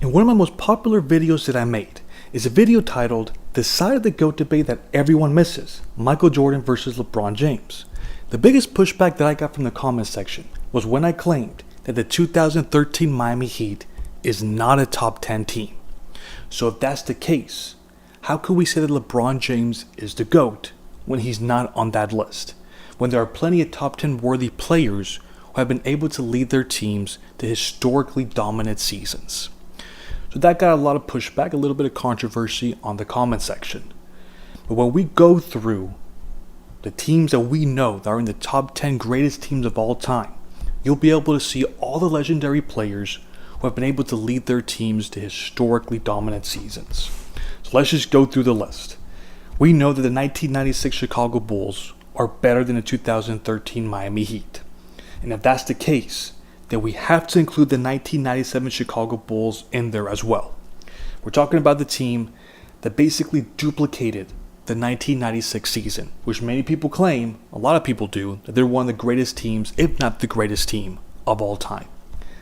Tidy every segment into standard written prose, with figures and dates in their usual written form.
And one of my most popular videos that I made is a video titled "The Side of the GOAT Debate That Everyone Misses, Michael Jordan versus LeBron James." The biggest pushback that I got from the comment section was when I claimed that the 2013 Miami Heat is not a top 10 team. So if that's the case, how could we say that LeBron James is the GOAT when he's not on that list? When there are plenty of top 10 worthy players who have been able to lead their teams to historically dominant seasons. So that got a lot of pushback, a little bit of controversy on the comment section. But when we go through the teams that we know that are in the top 10 greatest teams of all time, you'll be able to see all the legendary players who have been able to lead their teams to historically dominant seasons. So let's just go through the list. We know that the 1996 Chicago Bulls are better than the 2013 Miami Heat. And if that's the case, then we have to include the 1997 Chicago Bulls in there as well. We're talking about the team that basically duplicated the 1996 season, which many people claim, a lot of people do, that they're one of the greatest teams, if not the greatest team of all time.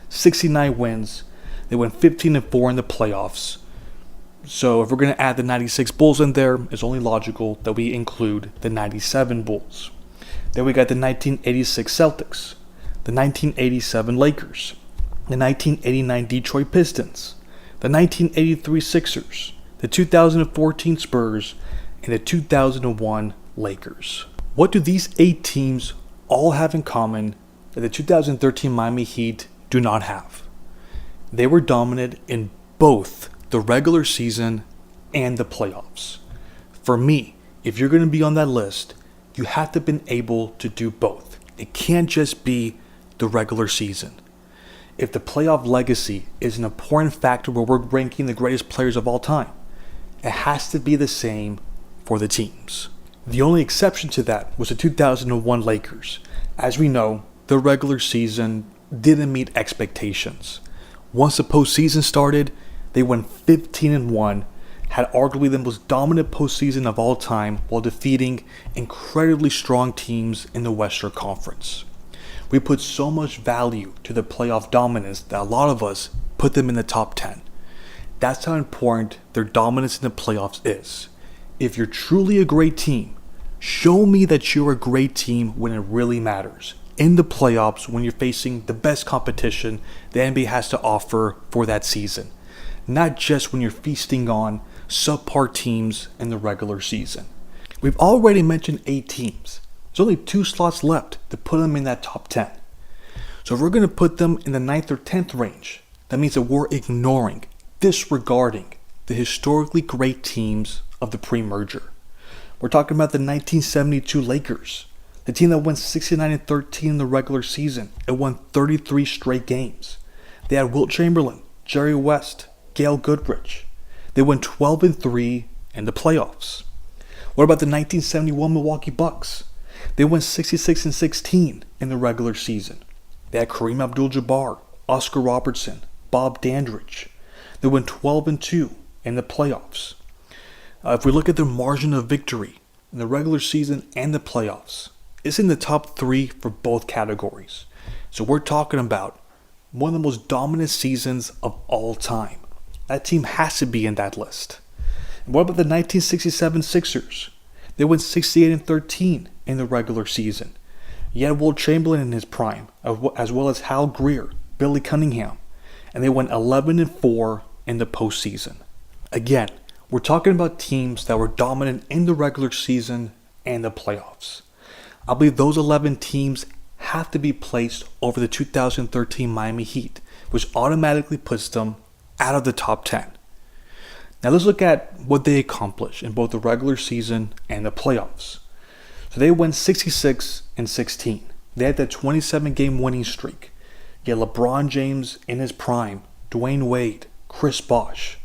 69 wins, they went 15-4 in the playoffs. So if we're going to add the 96 Bulls in there, it's only logical that we include the 97 Bulls. Then we got the 1986 Celtics, the 1987 Lakers, the 1989 Detroit Pistons, the 1983 Sixers, the 2014 Spurs, and the 2001 Lakers. What do these 8 teams all have in common that the 2013 Miami Heat do not have? They were dominant in both the regular season and the playoffs. For me, if you're going to be on that list, you have to have been able to do both. It can't just be the regular season. If the playoff legacy is an important factor where we're ranking the greatest players of all time, it has to be the same for the teams. The only exception to that was the 2001 Lakers. As we know, the regular season didn't meet expectations. Once the postseason started, they went 15-1, had arguably the most dominant postseason of all time while defeating incredibly strong teams in the Western Conference. We put so much value to the playoff dominance that a lot of us put them in the top 10. That's how important their dominance in the playoffs is. If you're truly a great team, show me that you're a great team when it really matters. In the playoffs, when you're facing the best competition the NBA has to offer for that season. Not just when you're feasting on subpar teams in the regular season. We've already mentioned 8 teams. There's only 2 slots left to put them in that top 10. So if we're going to put them in the 9th or 10th range, that means that we're ignoring, disregarding the historically great teams of the pre-merger. We're talking about the 1972 Lakers, the team that went 69-13 in the regular season and won 33 straight games. They had Wilt Chamberlain, Jerry West, Gail Goodrich. They went 12-3 in the playoffs. What about the 1971 Milwaukee Bucks? They went 66-16 in the regular season. They had Kareem Abdul-Jabbar, Oscar Robertson, Bob Dandridge. They went 12-2 in the playoffs. If we look at their margin of victory in the regular season and the playoffs, it's in the top 3 for both categories. So we're talking about one of the most dominant seasons of all time. That team has to be in that list. And what about the 1967 Sixers? They went 68-13 in the regular season. You had Wilt Chamberlain in his prime, as well as Hal Greer, Billy Cunningham, and they went 11-4 in the postseason. Again, we're talking about teams that were dominant in the regular season and the playoffs. I believe those 11 teams have to be placed over the 2013 Miami Heat, which automatically puts them out of the top 10. Now let's look at what they accomplished in both the regular season and the playoffs. So they went 66-16. They had that 27-game winning streak. You had LeBron James in his prime, Dwayne Wade, Chris Bosh.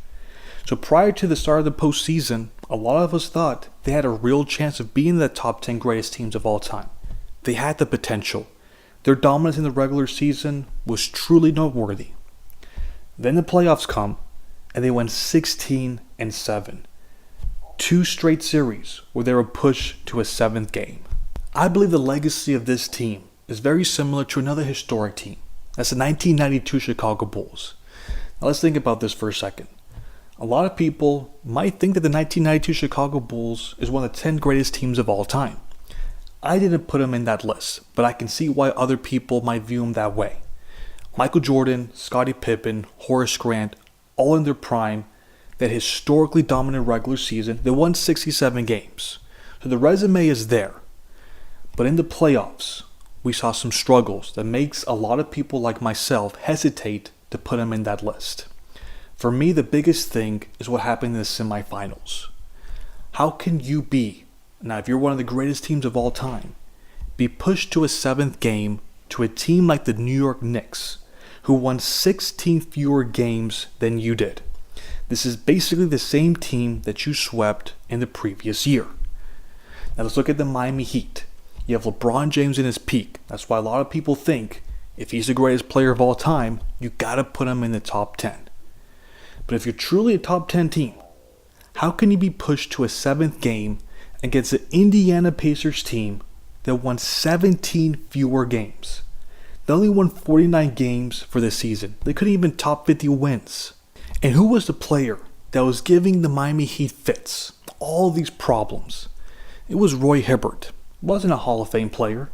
So prior to the start of the postseason, a lot of us thought they had a real chance of being the top 10 greatest teams of all time. They had the potential. Their dominance in the regular season was truly noteworthy. Then the playoffs come, and they went 16-7. 2 straight series where they were pushed to a 7th game. I believe the legacy of this team is very similar to another historic team. That's the 1992 Chicago Bulls. Now let's think about this for a second. A lot of people might think that the 1992 Chicago Bulls is one of the 10 greatest teams of all time. I didn't put them in that list, but I can see why other people might view them that way. Michael Jordan, Scottie Pippen, Horace Grant, all in their prime, that historically dominant regular season, they won 67 games. So the resume is there. But in the playoffs, we saw some struggles that makes a lot of people like myself hesitate to put them in that list. For me, the biggest thing is what happened in the semifinals. How can you be, now if you're one of the greatest teams of all time, be pushed to a 7th game to a team like the New York Knicks, who won 16 fewer games than you did? This is basically the same team that you swept in the previous year. Now let's look at the Miami Heat. You have LeBron James in his peak. That's why a lot of people think if he's the greatest player of all time, you gotta put him in the top 10. But if you're truly a top 10 team, how can you be pushed to a 7th game against the Indiana Pacers team that won 17 fewer games? They only won 49 games for the season. They couldn't even top 50 wins. And who was the player that was giving the Miami Heat fits? All these problems. It was Roy Hibbert. Wasn't a Hall of Fame player.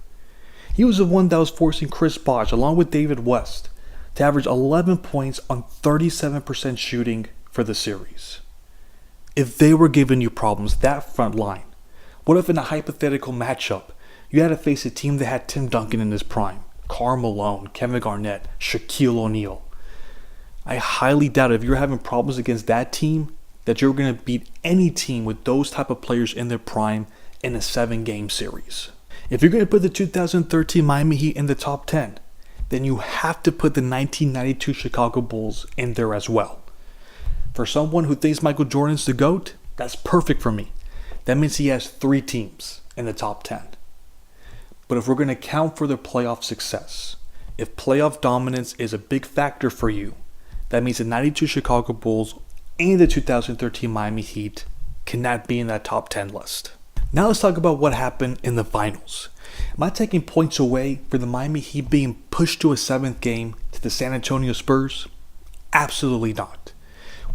He was the one that was forcing Chris Bosh, along with David West, to average 11 points on 37% shooting for the series. If they were giving you problems, that front line, what if in a hypothetical matchup, you had to face a team that had Tim Duncan in his prime, Karl Malone, Kevin Garnett, Shaquille O'Neal? I highly doubt if you're having problems against that team, that you're going to beat any team with those type of players in their prime in a 7-game series. If you're going to put the 2013 Miami Heat in the top 10, then you have to put the 1992 Chicago Bulls in there as well. For someone who thinks Michael Jordan's the GOAT, that's perfect for me. That means he has 3 teams in the top 10. But if we're going to count for their playoff success, if playoff dominance is a big factor for you, that means the 92 Chicago Bulls and the 2013 Miami Heat cannot be in that top 10 list. Now let's talk about what happened in the finals. Am I taking points away for the Miami Heat being pushed to a 7th game to the San Antonio Spurs? Absolutely not.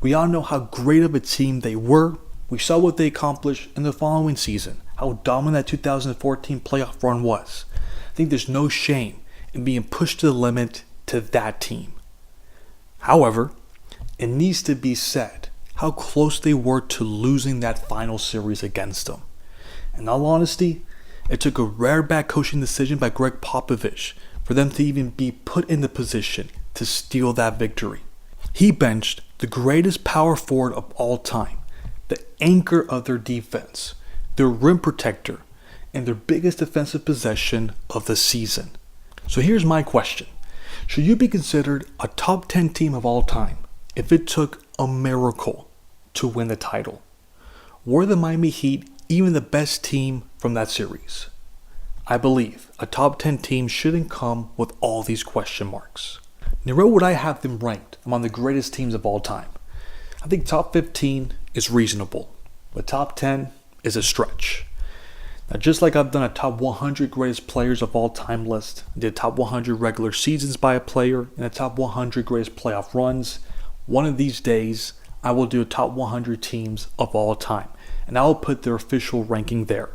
We all know how great of a team they were. We saw what they accomplished in the following season, how dominant that 2014 playoff run was. I think there's no shame in being pushed to the limit to that team. However, it needs to be said how close they were to losing that final series against them. In all honesty, it took a rare bad coaching decision by Greg Popovich for them to even be put in the position to steal that victory. He benched the greatest power forward of all time, the anchor of their defense, their rim protector, and their biggest defensive possession of the season. So here's my question. Should you be considered a top 10 team of all time if it took a miracle to win the title? Were the Miami Heat even the best team from that series? I believe a top 10 team shouldn't come with all these question marks. Now, where would I have them ranked among the greatest teams of all time? I think top 15 is reasonable, but top 10 is a stretch. Now, just like I've done a top 100 greatest players of all time list, I did top 100 regular seasons by a player, and a top 100 greatest playoff runs, one of these days I will do a top 100 teams of all time, and I will put their official ranking there.